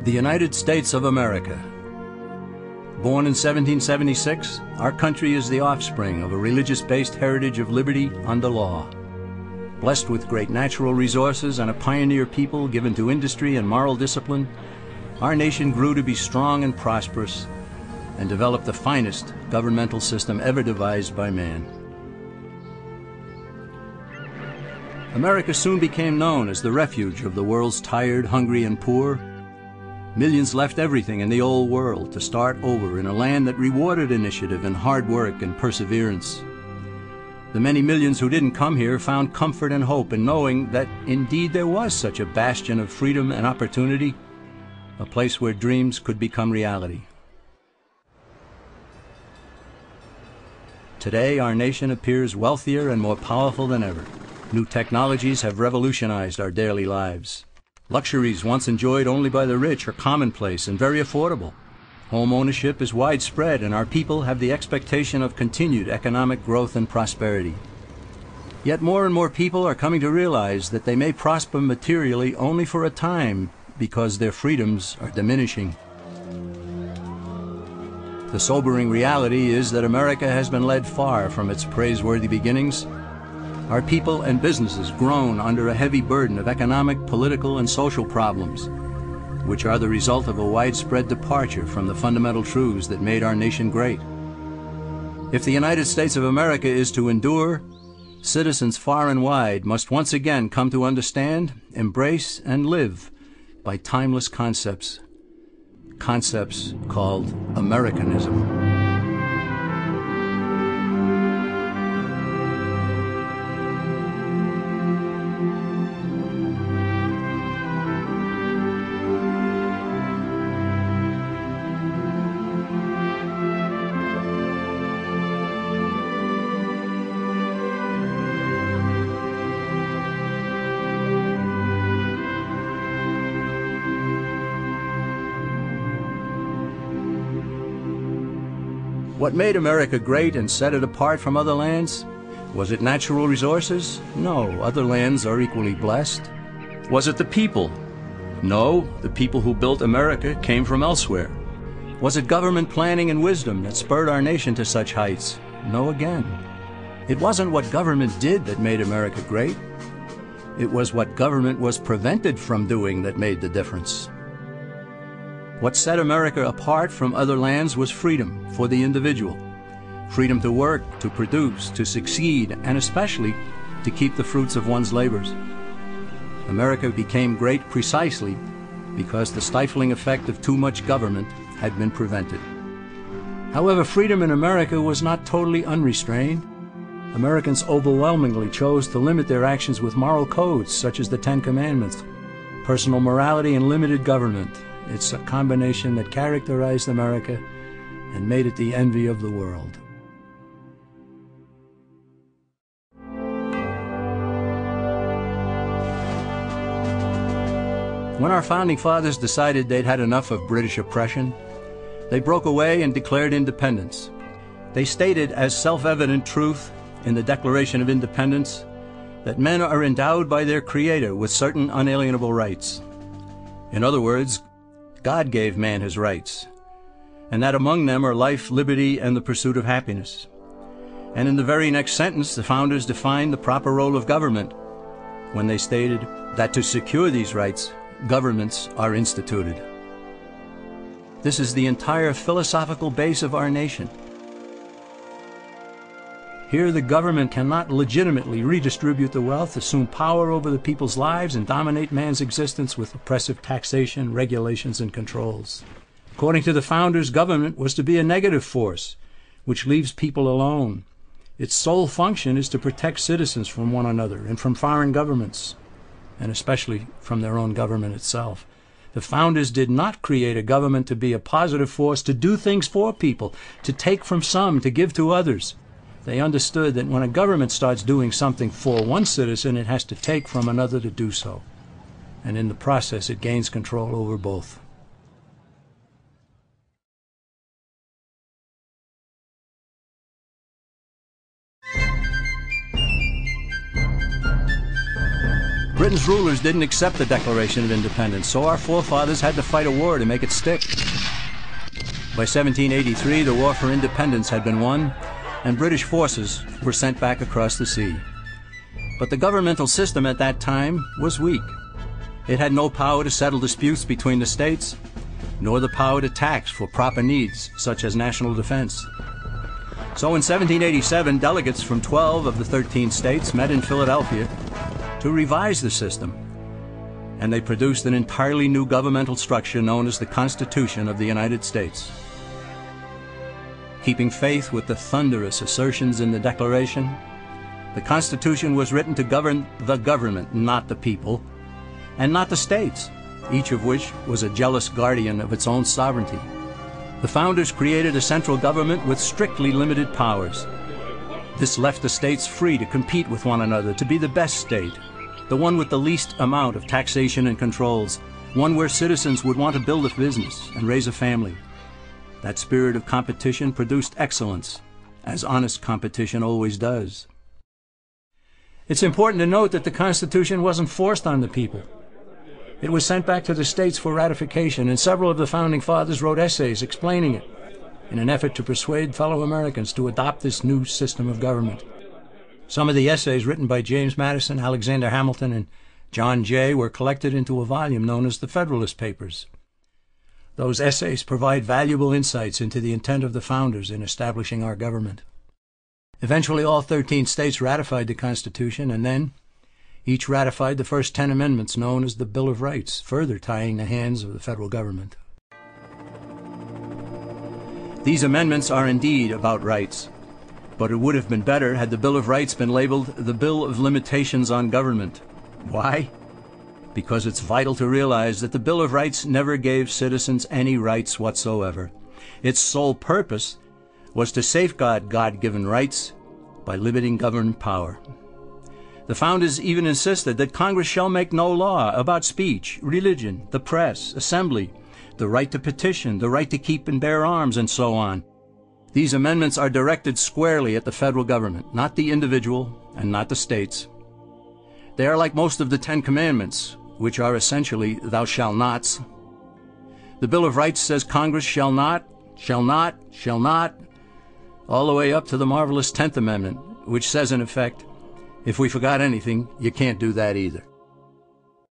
The United States of America. Born in 1776, our country is the offspring of a religious-based heritage of liberty under law. Blessed with great natural resources and a pioneer people given to industry and moral discipline, our nation grew to be strong and prosperous and developed the finest governmental system ever devised by man. America soon became known as the refuge of the world's tired, hungry, and poor. Millions left everything in the old world to start over in a land that rewarded initiative and hard work and perseverance. The many millions who didn't come here found comfort and hope in knowing that indeed there was such a bastion of freedom and opportunity, a place where dreams could become reality. Today, our nation appears wealthier and more powerful than ever. New technologies have revolutionized our daily lives. Luxuries once enjoyed only by the rich are commonplace and very affordable. Home ownership is widespread, and our people have the expectation of continued economic growth and prosperity. Yet more and more people are coming to realize that they may prosper materially only for a time because their freedoms are diminishing. The sobering reality is that America has been led far from its praiseworthy beginnings. Our people and businesses groan under a heavy burden of economic, political, and social problems, which are the result of a widespread departure from the fundamental truths that made our nation great. If the United States of America is to endure, citizens far and wide must once again come to understand, embrace, and live by timeless concepts called Americanism. What made America great and set it apart from other lands? Was it natural resources? No, other lands are equally blessed. Was it the people? No, the people who built America came from elsewhere. Was it government planning and wisdom that spurred our nation to such heights? No again. It wasn't what government did that made America great. It was what government was prevented from doing that made the difference. What set America apart from other lands was freedom for the individual. Freedom to work, to produce, to succeed, and especially to keep the fruits of one's labors. America became great precisely because the stifling effect of too much government had been prevented. However, freedom in America was not totally unrestrained. Americans overwhelmingly chose to limit their actions with moral codes such as the Ten Commandments, personal morality, and limited government. It's a combination that characterized America and made it the envy of the world. When our founding fathers decided they'd had enough of British oppression, they broke away and declared independence. They stated as self-evident truth in the Declaration of Independence that men are endowed by their Creator with certain unalienable rights. In other words, God gave man his rights, and that among them are life, liberty, and the pursuit of happiness. And in the very next sentence, the founders defined the proper role of government when they stated that to secure these rights, governments are instituted. This is the entire philosophical base of our nation. Here, the government cannot legitimately redistribute the wealth, assume power over the people's lives, and dominate man's existence with oppressive taxation, regulations, and controls. According to the founders, government was to be a negative force, which leaves people alone. Its sole function is to protect citizens from one another and from foreign governments, and especially from their own government itself. The founders did not create a government to be a positive force, to do things for people, to take from some, to give to others. They understood that when a government starts doing something for one citizen, it has to take from another to do so. And in the process, it gains control over both. Britain's rulers didn't accept the Declaration of Independence, so our forefathers had to fight a war to make it stick. By 1783, the war for independence had been won, and British forces were sent back across the sea. But the governmental system at that time was weak. It had no power to settle disputes between the states, nor the power to tax for proper needs, such as national defense. So in 1787, delegates from 12 of the 13 states met in Philadelphia to revise the system, and they produced an entirely new governmental structure known as the Constitution of the United States. Keeping faith with the thunderous assertions in the Declaration, the Constitution was written to govern the government, not the people, and not the states, each of which was a jealous guardian of its own sovereignty. The founders created a central government with strictly limited powers. This left the states free to compete with one another to be the best state, the one with the least amount of taxation and controls, one where citizens would want to build a business and raise a family. That spirit of competition produced excellence, as honest competition always does. It's important to note that the Constitution wasn't forced on the people. It was sent back to the states for ratification, and several of the Founding Fathers wrote essays explaining it in an effort to persuade fellow Americans to adopt this new system of government. Some of the essays written by James Madison, Alexander Hamilton, and John Jay were collected into a volume known as the Federalist Papers. Those essays provide valuable insights into the intent of the founders in establishing our government. Eventually, all 13 states ratified the Constitution, and then each ratified the first 10 amendments known as the Bill of Rights, further tying the hands of the federal government. These amendments are indeed about rights, but it would have been better had the Bill of Rights been labeled the Bill of Limitations on Government. Why? Because it's vital to realize that the Bill of Rights never gave citizens any rights whatsoever. Its sole purpose was to safeguard God-given rights by limiting government power. The founders even insisted that Congress shall make no law about speech, religion, the press, assembly, the right to petition, the right to keep and bear arms, and so on. These amendments are directed squarely at the federal government, not the individual and not the states. They are like most of the 10 Commandments, which are essentially thou shalt nots. The Bill of Rights says Congress shall not, all the way up to the marvelous 10th Amendment, which says in effect, if we forgot anything, you can't do that either.